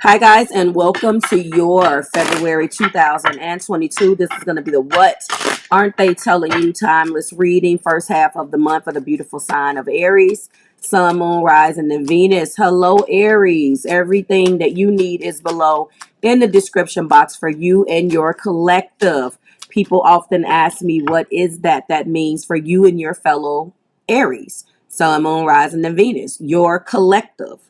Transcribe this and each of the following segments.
Hi, guys, and welcome to your February 2022. This is going to be the What Aren't They Telling You Timeless Reading, first half of the month for the beautiful sign of Aries, Sun, Moon, Rising, and Venus. Hello, Aries. Everything that you need is below in the description box for you and your collective. People often ask me, what is that? That means for you and your fellow Aries, Sun, Moon, Rising, and Venus, your collective.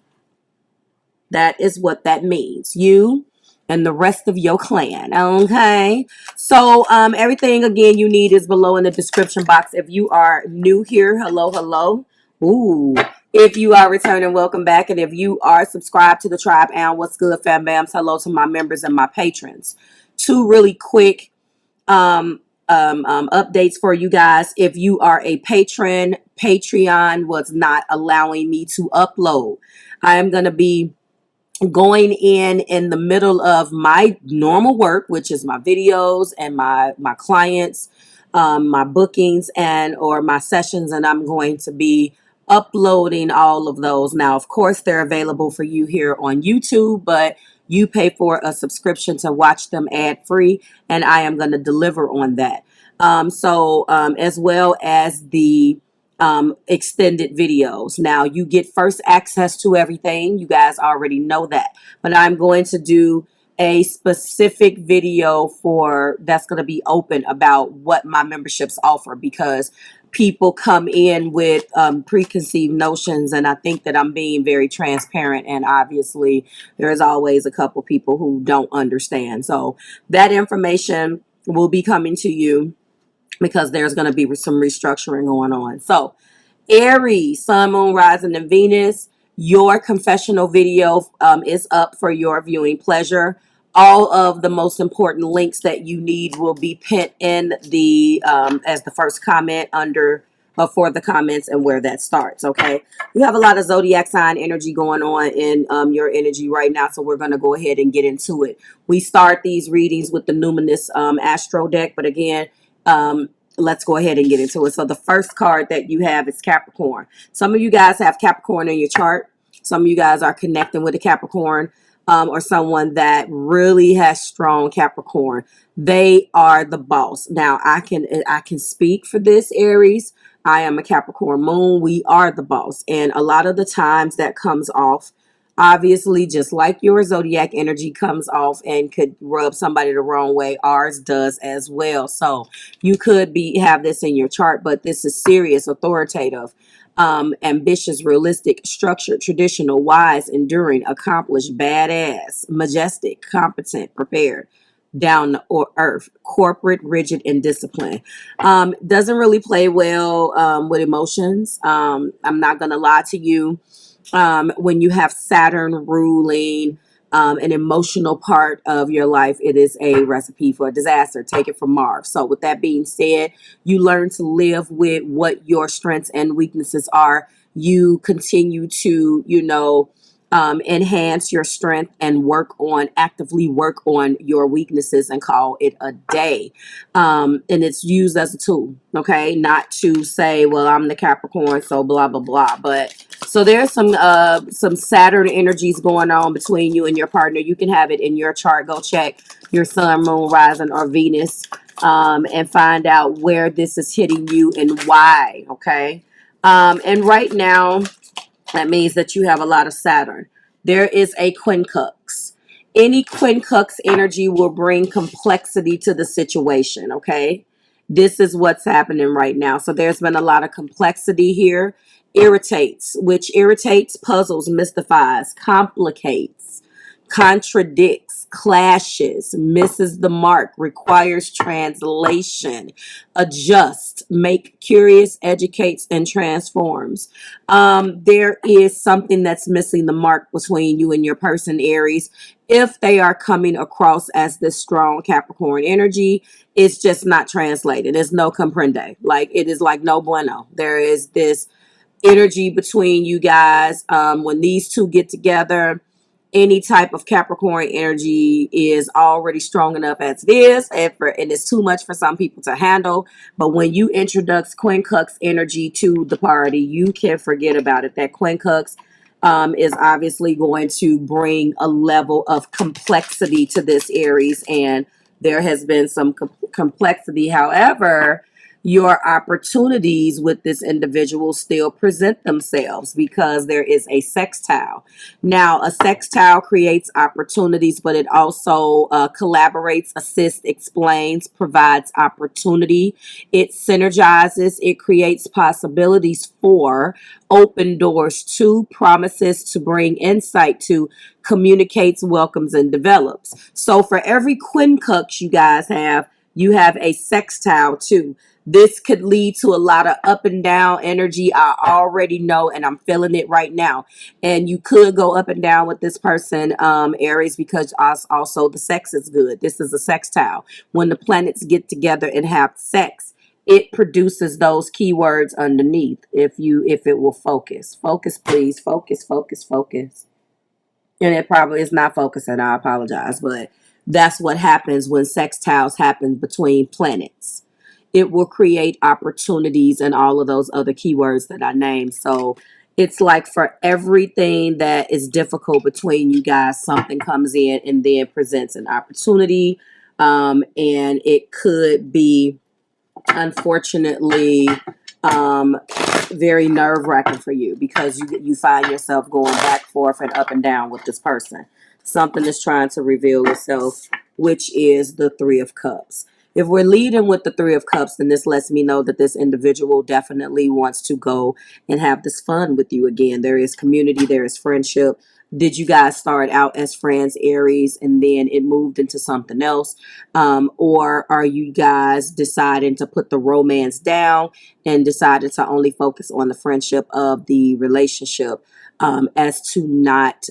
That is what that means. You and the rest of your clan. Okay. So everything again you need is below in the description box. If you are new here, hello, hello. Ooh. If you are returning, welcome back. And if you are subscribed to the tribe, and what's good, fam bams, hello to my members and my patrons. Two really quick updates for you guys. If you are a patron, Patreon was not allowing me to upload. I am going to be going in the middle of my normal work, which is my videos and my clients, my bookings and or my sessions, and I'm going to be uploading all of those. Now, of course, they're available for you here on YouTube, but you pay for a subscription to watch them ad free, and I am going to deliver on that. As well as the extended videos. Now you get first access to everything. You guys already know that, but I'm going to do a specific video for that's going to be open about what my memberships offer, because people come in with preconceived notions, and I think that I'm being very transparent, and obviously there's always a couple people who don't understand. So that information will be coming to you because there's going to be some restructuring going on. So Aries, Sun, Moon, Rising, and Venus, your confessional video is up for your viewing pleasure. All of the most important links that you need will be pinned in the as the first comment under for the comments and where that starts. Okay, you have a lot of zodiac sign energy going on in your energy right now, so we're going to go ahead and get into it. We start these readings with the Numinous Astro deck, but again, let's go ahead and get into it. So the first card that you have is Capricorn. Some of you guys have Capricorn in your chart. Some of you guys are connecting with a Capricorn or someone that really has strong Capricorn. They are the boss. Now I can speak for this, Aries. I am a Capricorn moon. We are the boss. And a lot of the times that comes off, obviously, just like your zodiac energy comes off and could rub somebody the wrong way, ours does as well. So you could have this in your chart, but this is serious, authoritative, ambitious, realistic, structured, traditional, wise, enduring, accomplished, badass, majestic, competent, prepared, down to earth, corporate, rigid, and disciplined. Doesn't really play well with emotions. I'm not gonna lie to you. When you have Saturn ruling an emotional part of your life, it is a recipe for a disaster. Take it from Mars. So with that being said, you learn to live with what your strengths and weaknesses are. You continue to, enhance your strength and actively work on your weaknesses and call it a day. And it's used as a tool, okay? Not to say, well, I'm the Capricorn, so blah, blah, blah. But so there's some Saturn energies going on between you and your partner. You can have it in your chart. Go check your Sun, Moon, Rising, or Venus and find out where this is hitting you and why, okay? And right now, that means that you have a lot of Saturn. There is a quincux. Any quincux energy will bring complexity to the situation, okay? This is what's happening right now. So there's been a lot of complexity here. Irritates, which irritates, puzzles, mystifies, complicates, contradicts, clashes, misses the mark, requires translation, adjusts, make curious, educates, and transforms. There is something that's missing the mark between you and your person, Aries. If they are coming across as this strong Capricorn energy, it's just not translated. There's no comprende. Like, it is like no bueno. There is this energy between you guys. When these two get together, any type of Capricorn energy is already strong enough as it is, and it's too much for some people to handle. But when you introduce quincux energy to the party, you can forget about it. That quincux is obviously going to bring a level of complexity to this, Aries, and there has been some complexity. However, your opportunities with this individual still present themselves because there is a sextile. Now, a sextile creates opportunities, but it also collaborates, assists, explains, provides opportunity. It synergizes, it creates possibilities for, open doors to, promises to, bring insight to, communicates, welcomes, and develops. So for every quincux you have a sextile too. This could lead to a lot of up and down energy. I already know, and I'm feeling it right now. And you could go up and down with this person, Aries, because also the sex is good. This is a sextile. When the planets get together and have sex, it produces those keywords underneath. If it will focus, please, focus. And it probably is not focusing. I apologize, but that's what happens when sextiles happen between planets. It will create opportunities and all of those other keywords that I named. So it's like for everything that is difficult between you guys, something comes in and then presents an opportunity. And it could be, unfortunately, um, very nerve wracking for you because you find yourself going back, forth, and up and down with this person. Something is trying to reveal itself, which is the Three of Cups. If we're leading with the Three of Cups, then this lets me know that this individual definitely wants to go and have this fun with you again. There is community, there is friendship. Did you guys start out as friends, Aries, and then it moved into something else? Or are you guys deciding to put the romance down and decided to only focus on the friendship of the relationship, as to not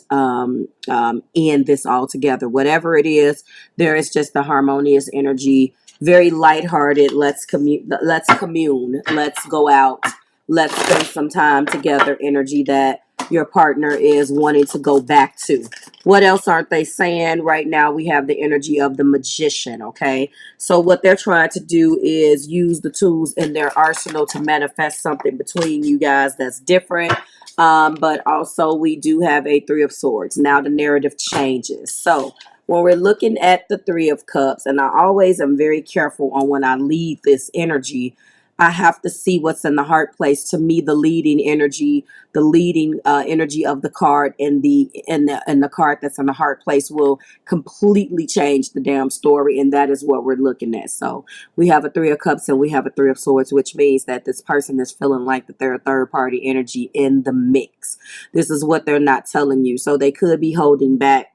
end this all together? Whatever it is, there is just the harmonious energy, very lighthearted. Let's commune. Let's go out. Let's spend some time together energy that your partner is wanting to go back to. What else aren't they saying? Right now we have the energy of the Magician, okay? So what they're trying to do is use the tools in their arsenal to manifest something between you guys that's different. But also we do have a Three of Swords. Now the narrative changes. So when we're looking at the Three of Cups, and I always am very careful on when I lead this energy, I have to see what's in the heart place. To me, the leading energy of the card and the card that's in the heart place will completely change the damn story, and that is what we're looking at. So we have a Three of Cups and we have a Three of Swords, which means that this person is feeling like that they're a third party energy in the mix. This is what they're not telling you. So they could be holding back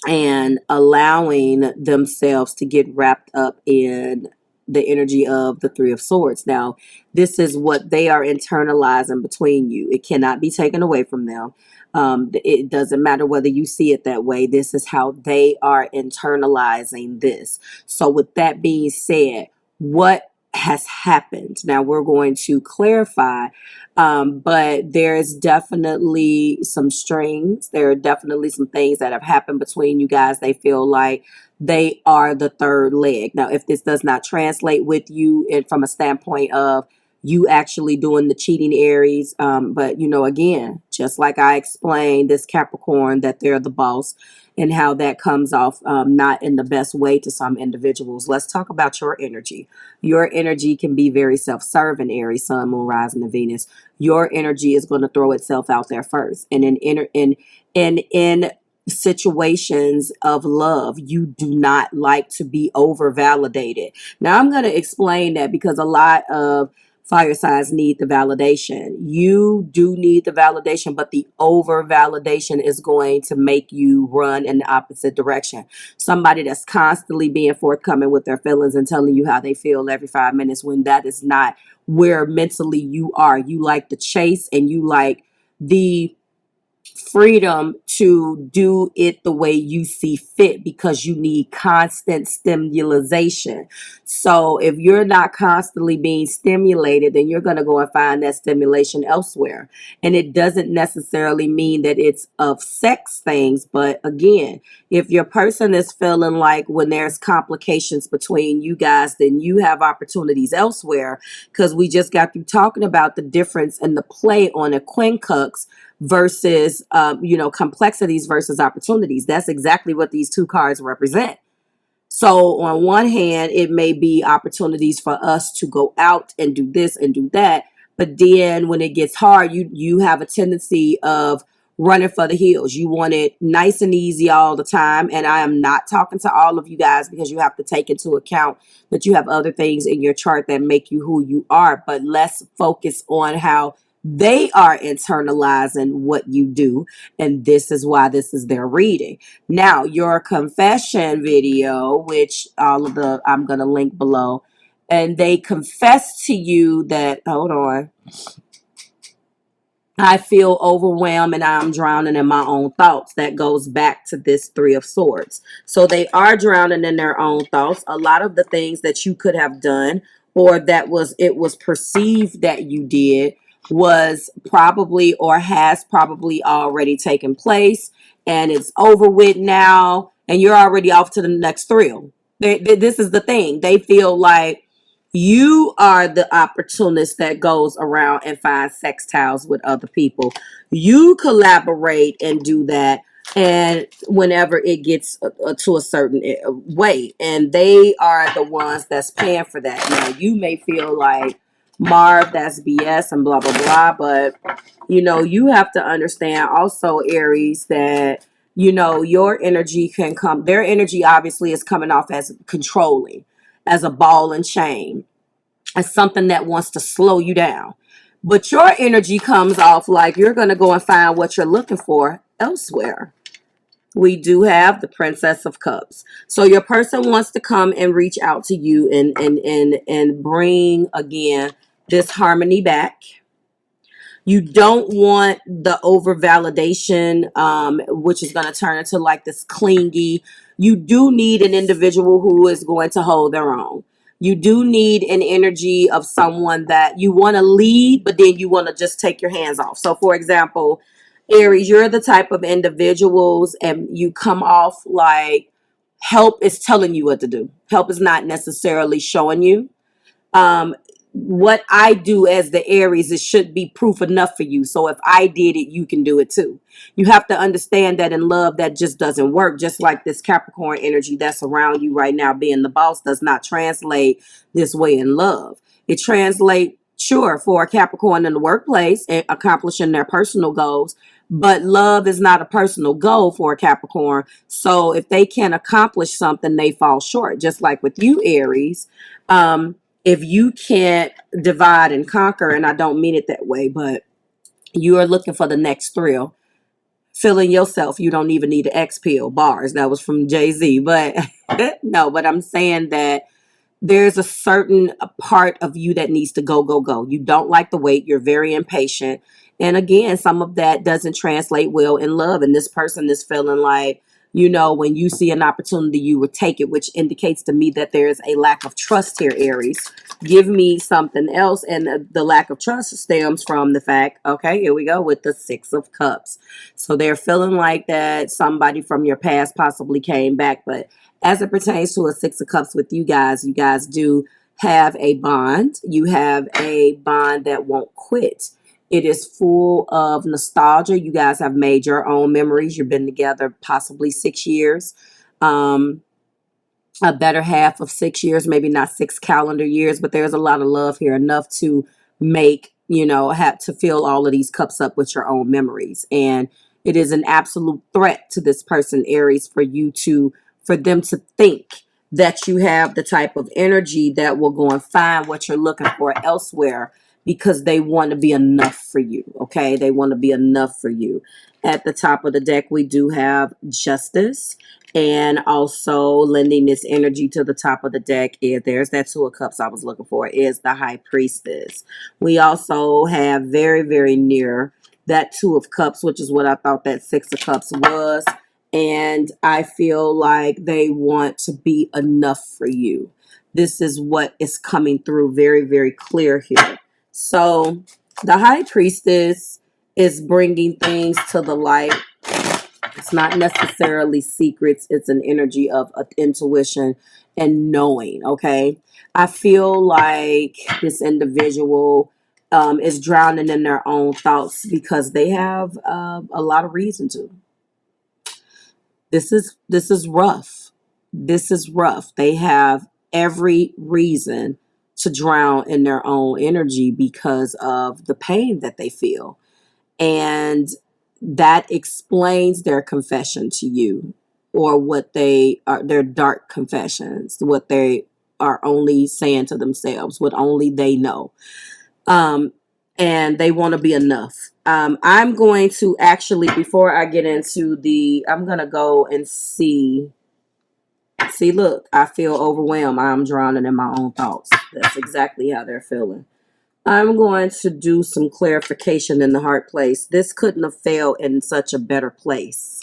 and allowing themselves to get wrapped up in the energy of the Three of Swords. Now, this is what they are internalizing between you. It cannot be taken away from them. It doesn't matter whether you see it that way. This is how they are internalizing this. So with that being said, what has happened? Now we're going to clarify, but there's definitely some strings. There are definitely some things that have happened between you guys. They feel like they are the third leg. Now, if this does not translate with you and from a standpoint of you actually doing the cheating, Aries, but again, just like I explained, this Capricorn, that they're the boss and how that comes off not in the best way to some individuals. Let's talk about your energy. Your energy can be very self-serving, Aries, Sun, Moon, Rising, and Venus. Your energy is going to throw itself out there first, and in situations of love, you do not like to be over validated. Now I'm going to explain that because a lot of fire signs need the validation. You do need the validation, but the over validation is going to make you run in the opposite direction. Somebody that's constantly being forthcoming with their feelings and telling you how they feel every 5 minutes, when that is not where mentally you are. You like the chase and you like the freedom to do it the way you see fit because you need constant stimulation. So if you're not constantly being stimulated, then you're going to go and find that stimulation elsewhere. And it doesn't necessarily mean that it's of sex things, but again, if your person is feeling like when there's complications between you guys, then you have opportunities elsewhere, because we just got through talking about the difference and the play on a quincux versus, complexities versus opportunities. That's exactly what these two cards represent. So on one hand, it may be opportunities for us to go out and do this and do that. But then when it gets hard, you have a tendency of running for the hills. You want it nice and easy all the time. And I am not talking to all of you guys, because you have to take into account that you have other things in your chart that make you who you are. But let's focus on how they are internalizing what you do. And this is why this is their reading. Now, your confession video, which I'm going to link below, and they confess to you that, hold on, I feel overwhelmed and I'm drowning in my own thoughts. That goes back to this Three of Swords. So they are drowning in their own thoughts. A lot of the things that you could have done, or it was perceived that you did, was probably or has probably already taken place, and it's over with now, and you're already off to the next thrill. This is the thing. They feel like you are the opportunist that goes around and finds sextiles with other people. You collaborate and do that, and whenever it gets to a certain way, and they are the ones that's paying for that. Now, you may feel like, Marv, that's BS and blah, blah, blah, but, you have to understand also, Aries, that, your energy can come, their energy obviously is coming off as controlling, as a ball and chain, as something that wants to slow you down. But your energy comes off like you're going to go and find what you're looking for elsewhere. We do have the Princess of Cups. So your person wants to come and reach out to you and bring, again, this harmony back. You don't want the over validation, which is going to turn into like this clingy. You do need an individual who is going to hold their own. You do need an energy of someone that you want to lead, but then you want to just take your hands off. So, for example, Aries, you're the type of individuals, and you come off like help is telling you what to do. Help is not necessarily showing you. Um, what I do as the Aries, it should be proof enough for you. So if I did it, you can do it too. You have to understand that in love, that just doesn't work. Just like this Capricorn energy that's around you right now, being the boss, does not translate this way in love. It translates, sure, for a Capricorn in the workplace and accomplishing their personal goals, but love is not a personal goal for a Capricorn. So if they can't accomplish something, they fall short. Just like with you, Aries. If you can't divide and conquer, and I don't mean it that way, but you are looking for the next thrill, feeling yourself, you don't even need an X pill. Bars. That was from Jay-Z. But no, but I'm saying that there's a certain part of you that needs to go, go, go. You don't like the wait. You're very impatient. And again, some of that doesn't translate well in love. And this person is feeling like, when you see an opportunity, you would take it, which indicates to me that there's a lack of trust here, Aries. Give me something else. And the lack of trust stems from the fact, okay, here we go with the Six of Cups. So they're feeling like that somebody from your past possibly came back. But as it pertains to a Six of Cups with you guys do have a bond. You have a bond that won't quit. It is full of nostalgia. You guys have made your own memories. You've been together possibly 6 years. A better half of 6 years, maybe not 6 calendar years, but there's a lot of love here, enough to make, have to fill all of these cups up with your own memories. And it is an absolute threat to this person, Aries, for them to think that you have the type of energy that will go and find what you're looking for elsewhere, because they want to be enough for you. Okay. They want to be enough for you. At the top of the deck, we do have Justice, and also lending this energy to the top of the deck is, there's that Two of Cups I was looking for, is the High Priestess. We also have very, very near that Two of Cups, which is what I thought that Six of Cups was. And I feel like they want to be enough for you. This is what is coming through very, very clear here. So the High Priestess is bringing things to the light. It's not necessarily secrets. It's an energy of intuition and knowing, okay? I feel like this individual is drowning in their own thoughts because they have a lot of reason to. This is rough. This is rough. They have every reason to drown in their own energy because of the pain that they feel. And that explains their confession to you, or what they are, their dark confessions, what they are only saying to themselves, what only they know. Um, and they want to be enough. I'm going to actually, before I get into I'm going to go and see. See, look, I feel overwhelmed. I'm drowning in my own thoughts. That's exactly how they're feeling. I'm going to do some clarification in the heart place. This couldn't have failed in such a better place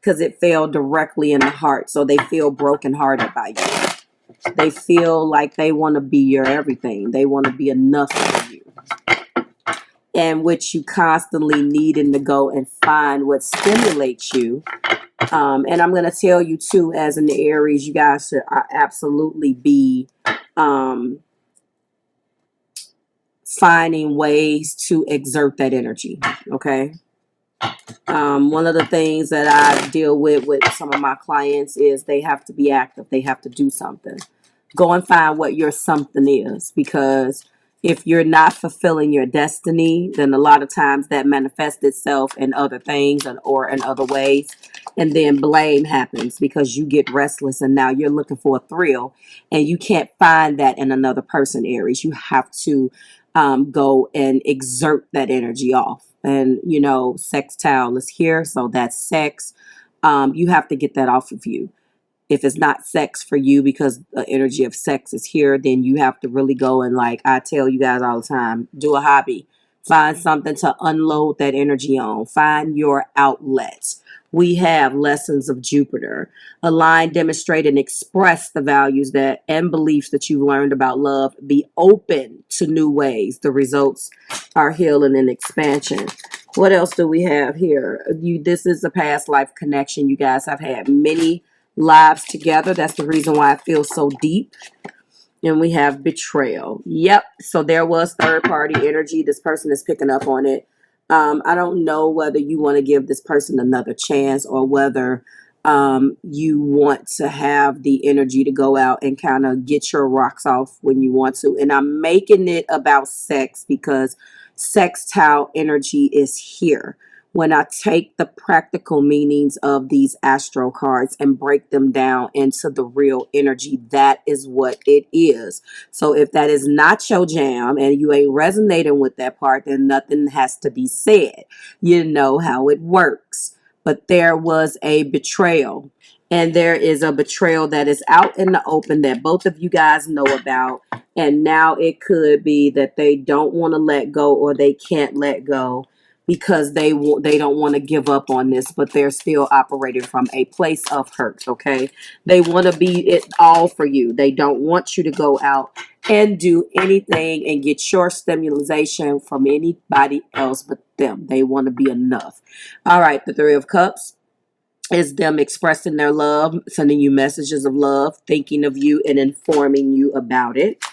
because it fell directly in the heart. So they feel brokenhearted by you. They feel like they want to be your everything. They want to be enough for you. And which you constantly needing to go and find what stimulates you. And I'm going to tell you too, as an Aries, you guys should absolutely be finding ways to exert that energy. Okay. One of the things that I deal with some of my clients is they have to be active. They have to do something. Go and find what your something is, because if you're not fulfilling your destiny, then a lot of times that manifests itself in other things or in other ways. And then blame happens because you get restless and now you're looking for a thrill and you can't find that in another person, Aries. You have to go and exert that energy off. And, sextile is here. So that's sex. You have to get that off of you. If it's not sex for you because the energy of sex is here, then you have to really go and, like I tell you guys all the time, do a hobby. Find something to unload that energy on. Find your outlets. We have lessons of Jupiter. Align, demonstrate, and express the values that and beliefs that you've learned about love. Be open to new ways. The results are healing and expansion. What else do we have here? This is a past life connection. You guys have had many lives together. That's the reason why I feel so deep. And we have betrayal. Yep. So there was third party energy. This person is picking up on it. I don't know whether you want to give this person another chance or whether you want to have the energy to go out and kind of get your rocks off when you want to. And I'm making it about sex because sextile energy is here. When I take the practical meanings of these astro cards and break them down into the real energy, that is what it is. So if that is not your jam and you ain't resonating with that part, then nothing has to be said. You know how it works. But there was a betrayal. And there is a betrayal that is out in the open that both of you guys know about. And now it could be that they don't want to let go or they can't let go because they don't want to give up on this, but they're still operating from a place of hurt. Okay, they want to be it all for you. They don't want you to go out and do anything and get your stimulation from anybody else but them. They want to be enough. All right, the Three of Cups is them expressing their love, sending you messages of love, thinking of you, and informing you about it.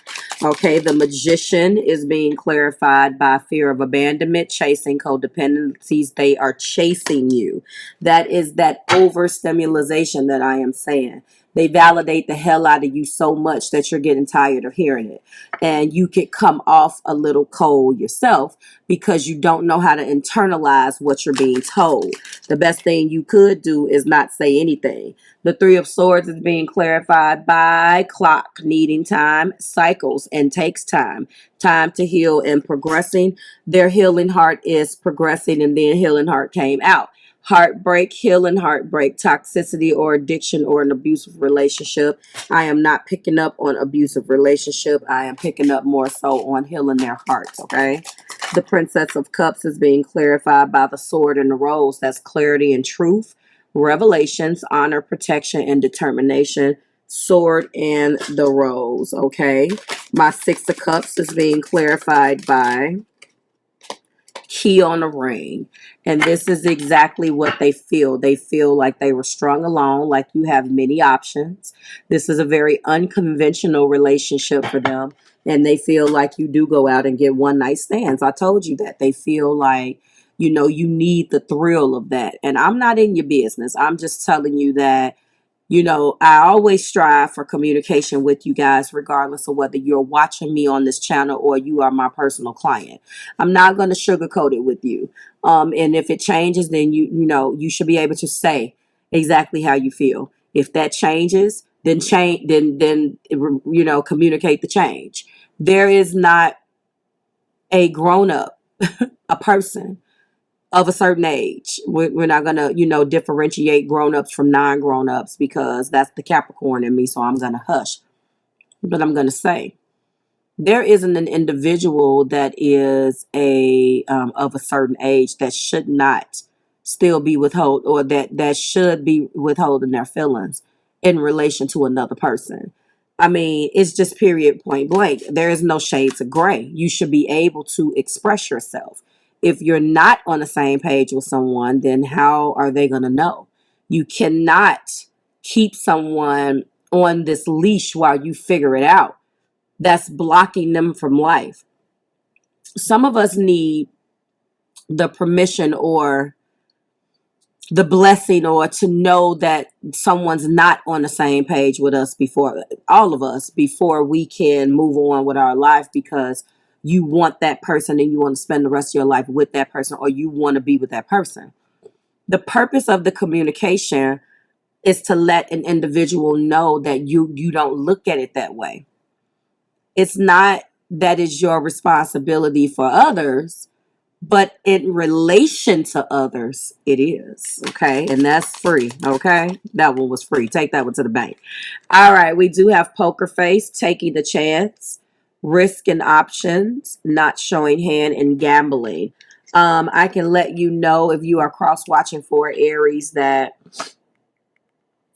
Okay, the Magician is being clarified by fear of abandonment, chasing codependencies. They are chasing you. That is that overstimulation that I am saying. They validate the hell out of you so much that you're getting tired of hearing it. And you could come off a little cold yourself because you don't know how to internalize what you're being told. The best thing you could do is not say anything. The Three of Swords is being clarified by clock, needing time, cycles, and takes time. Time to heal and progressing. Their healing heart is progressing, and then healing heart came out. Heartbreak, healing heartbreak, toxicity or addiction or an abusive relationship. I am not picking up on abusive relationship. I am picking up more so on healing their hearts, okay? The Princess of Cups is being clarified by the Sword and the Rose. That's clarity and truth, revelations, honor, protection, and determination. Sword and the Rose, okay? My Six of Cups is being clarified by key on a ring. And this is exactly what they feel. They feel like they were strung along, like you have many options. This is a very unconventional relationship for them. and they feel like you do go out and get one night stands. I told you that. They feel like, you need the thrill of that. And I'm not in your business. I'm just telling you that, I always strive for communication with you guys, regardless of whether you're watching me on this channel or you are my personal client. I'm not going to sugarcoat it with you. And if it changes, then you should be able to say exactly how you feel. If that changes, then communicate the change. There is not a grown up, a person of a certain age. We're not going to, differentiate grown-ups from non-grown-ups, because that's the Capricorn in me. So I'm going to hush. But I'm going to say, there isn't an individual that is of a certain age that should not still be withhold, or that should be withholding their feelings in relation to another person. I mean, it's just period, point blank. There is no shades of gray. You should be able to express yourself. If you're not on the same page with someone, then how are they going to know? You cannot keep someone on this leash while you figure it out. That's blocking them from life. Some of us need the permission or the blessing, or to know that someone's not on the same page with us, before all of us, before we can move on with our life, because you want that person and you want to spend the rest of your life with that person, or you want to be with that person. The purpose of the communication is to let an individual know that you don't look at it that way. It's not that it's your responsibility for others, but in relation to others, it is. Okay. And that's free. Okay. That one was free. Take that one to the bank. All right. We do have Poker Face, taking the chance, risk and options, not showing hand, and gambling. I can let you know, if you are cross watching for Aries, that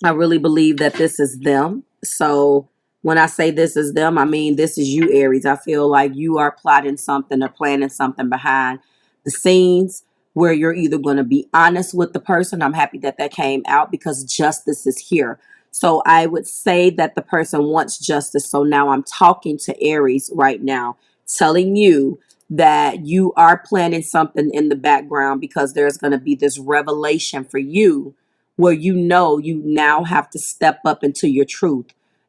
I really believe that this is them. So when I say this is them, I mean this is you, Aries. I feel like you are plotting something or planning something behind the scenes, where you're either going to be honest with the person. I'm happy that that came out, because justice is here. So I would say that the person wants justice. So now I'm talking to Aries right now, telling you that you are planning something in the background, because there's going to be this revelation for you, where you now have to step up into your truth,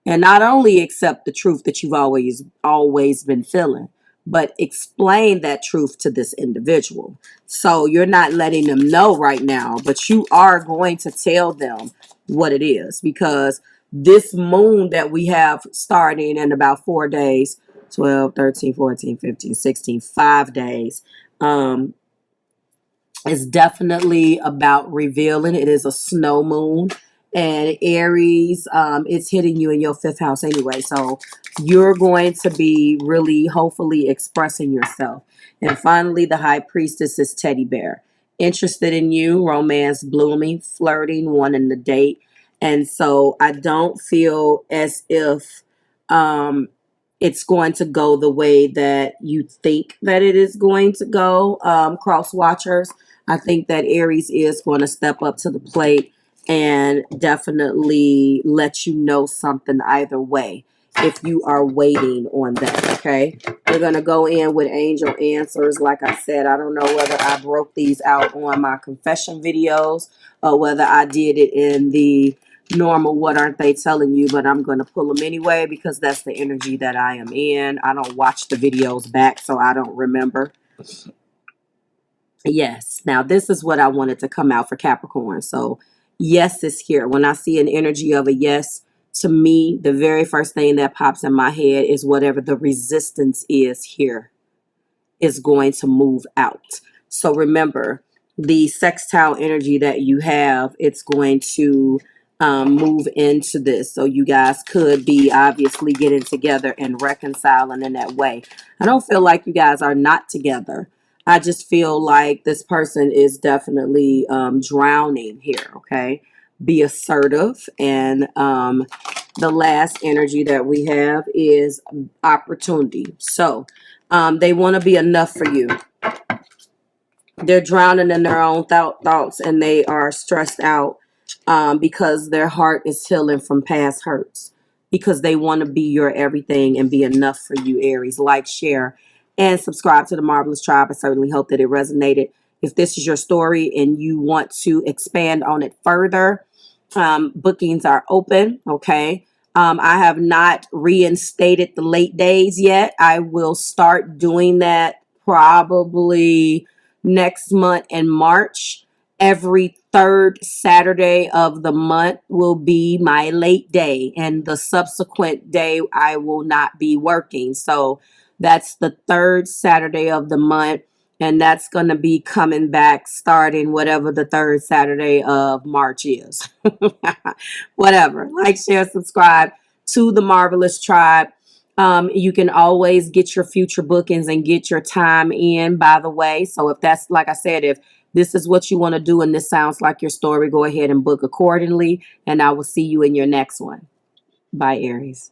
and not only accept the truth that you've always been feeling, but explain that truth to this individual. So you're not letting them know right now, but you are going to tell them what it is, because this moon that we have starting in about 4 days, 12, 13, 14, 15, 16, 5 days, is definitely about revealing. It is a snow moon, and Aries, it's hitting you in your 5th house anyway. So you're going to be really, hopefully, expressing yourself. And finally, the High Priestess is Teddy Bear. Interested in you, romance blooming, flirting, wanting to date. And so I don't feel as if it's going to go the way that you think that it is going to go, cross watchers. I think that Aries is going to step up to the plate and definitely let you know something either way, if you are waiting on that. Okay, we're going to go in with angel answers. Like I said, I don't know whether I broke these out on my confession videos, or whether I did it in the normal what aren't they telling you, but I'm going to pull them anyway, because that's the energy that I am in. I don't watch the videos back, so I don't remember. Yes. Now, this is what I wanted to come out for Capricorn. So, yes is here. When I see an energy of a yes, to me, the very first thing that pops in my head is whatever the resistance is here is going to move out. So, remember, the sextile energy that you have, it's going to move into this. So, you guys could be obviously getting together and reconciling in that way. I don't feel like you guys are not together. I just feel like this person is definitely drowning here, okay? Be assertive. And the last energy that we have is opportunity. So they want to be enough for you. They're drowning in their own thoughts, and they are stressed out because their heart is healing from past hurts. because they want to be your everything and be enough for you, Aries. Like, share, and subscribe to the Marvelous Tribe. I certainly hope that it resonated. If this is your story and you want to expand on it further, bookings are open. Okay. I have not reinstated the late days yet. I will start doing that probably next month in March. Every third Saturday of the month will be my late day, and the subsequent day I will not be working. So that's the third Saturday of the month, and that's going to be coming back starting whatever the third Saturday of March is. Whatever. Like, share, subscribe to the Marvelous Tribe. You can always get your future bookings and get your time in, by the way. So if that's, like I said, if this is what you want to do and this sounds like your story, go ahead and book accordingly. And I will see you in your next one. Bye, Aries.